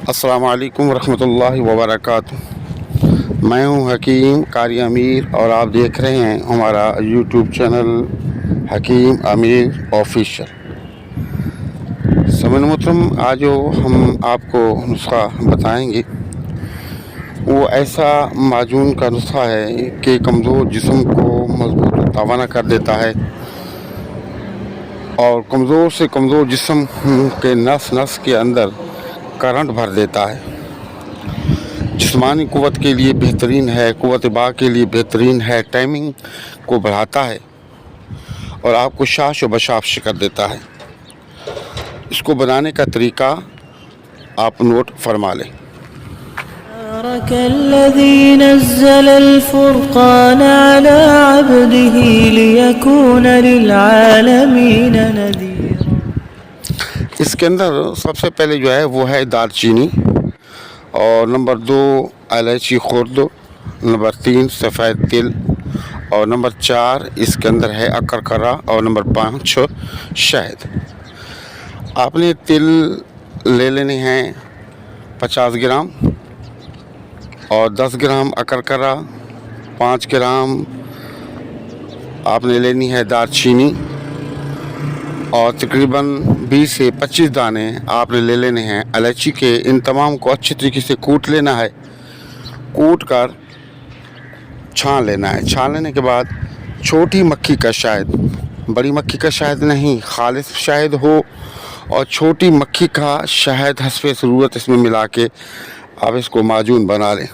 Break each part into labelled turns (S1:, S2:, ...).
S1: السلام علیکم ورحمۃ اللہ وبرکاتہ۔ میں ہوں حکیم قاری امیر اور آپ دیکھ رہے ہیں ہمارا یوٹیوب چینل حکیم امیر آفیشیل۔ سامعین محترم، آج جو ہم آپ کو نسخہ بتائیں گے وہ ایسا معجون کا نسخہ ہے کہ کمزور جسم کو مضبوط و توانا کر دیتا ہے اور کمزور سے کمزور جسم کے نس نس کے اندر کرنٹ بھر دیتا ہے۔ جسمانی قوت کے لیے بہترین ہے، قوت باہ کے لیے بہترین ہے، ٹائمنگ کو بڑھاتا ہے اور آپ کو شاش و بشاش کر دیتا ہے۔ اس کو بنانے کا طریقہ آپ نوٹ فرما لیں۔
S2: تبارك الذي نزل الفرقان على عبده ليكون للعالمين نذيرا۔
S1: اس کے اندر سب سے پہلے جو ہے وہ ہے دار چینی، اور نمبر 2 الائچی خرد، نمبر 3 سفید تل، اور نمبر 4 اس کے اندر ہے اکرکرا، اور نمبر 5 شہد۔ آپ نے تل لے لینے ہیں 50 گرام، اور 10 گرام اکرکرا، 5 گرام آپ نے لینی ہے دار چینی، اور تقریباً 20 سے 25 دانے آپ نے لے لینے ہیں الائچی کے۔ ان تمام کو اچھی طریقے سے کوٹ لینا ہے، کوٹ کر چھان لینا ہے۔ چھان لینے کے بعد چھوٹی مکھی کا شہد، بڑی مکھی کا شہد نہیں، خالص شہد ہو اور چھوٹی مکھی کا شہد حسب ضرورت اس میں ملا کے آپ اس کو معجون بنا لیں۔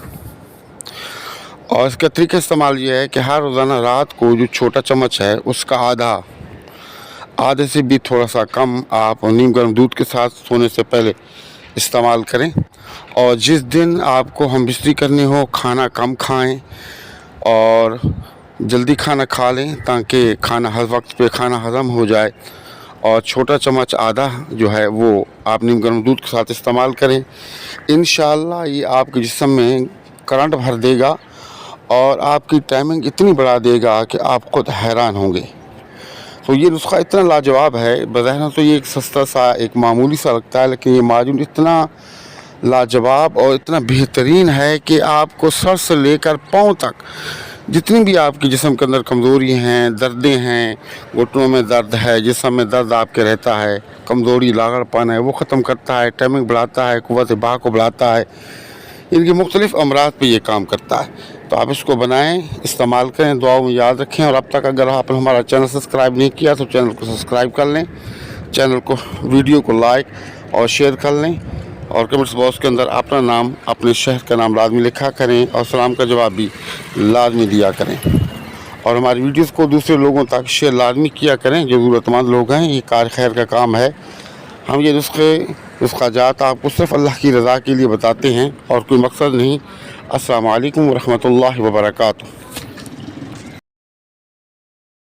S1: اور اس کا طریقہ استعمال یہ ہے کہ ہر روزانہ رات کو جو چھوٹا چمچ ہے اس کا آدھے سے بھی تھوڑا سا کم آپ نیم گرم دودھ کے ساتھ سونے سے پہلے استعمال کریں۔ اور جس دن آپ کو ہم بستری کرنی ہو کھانا کم کھائیں اور جلدی کھانا کھا لیں تاکہ کھانا ہر وقت پہ کھانا ہضم ہو جائے، اور چھوٹا چمچ آدھا جو ہے وہ آپ نیم گرم دودھ کے ساتھ استعمال کریں۔ انشاءاللہ یہ آپ کے جسم میں کرنٹ بھر دے گا اور آپ کی ٹائمنگ اتنی بڑھا دے گا کہ آپ خود حیران ہوں گے۔ تو یہ نسخہ اتنا لاجواب ہے، بظاہر تو یہ ایک سستا سا ایک معمولی سا لگتا ہے، لیکن یہ معجون اتنا لاجواب اور اتنا بہترین ہے کہ آپ کو سر سے لے کر پاؤں تک جتنی بھی آپ کے جسم کے اندر کمزوری ہیں، دردیں ہیں، گھٹنوں میں درد ہے، جسم میں درد آپ کے رہتا ہے، کمزوری لاغر پن ہے، وہ ختم کرتا ہے، ٹائمنگ بڑھاتا ہے، قوت باہ کو بڑھاتا ہے، ان کی مختلف امراض پہ یہ کام کرتا ہے۔ تو آپ اس کو بنائیں، استعمال کریں، دعاؤں میں یاد رکھیں، اور اب تک اگر آپ نے ہمارا چینل سبسکرائب نہیں کیا تو چینل کو سبسکرائب کر لیں، چینل کو ویڈیو کو لائک اور شیئر کر لیں، اور کمنٹس باکس کے اندر اپنا نام، اپنے شہر کا نام لازمی لکھا کریں، اور سلام کا جواب بھی لازمی دیا کریں، اور ہماری ویڈیوز کو دوسرے لوگوں تک شیئر لازمی کیا کریں جو ضرورت مند لوگ ہیں۔ یہ کار خیر کا کام ہے۔ ہم یہ نسخہ جات آپ کو صرف اللہ کی رضا کے لیے بتاتے ہیں اور کوئی مقصد نہیں۔ السلام علیکم ورحمۃ اللہ وبرکاتہ۔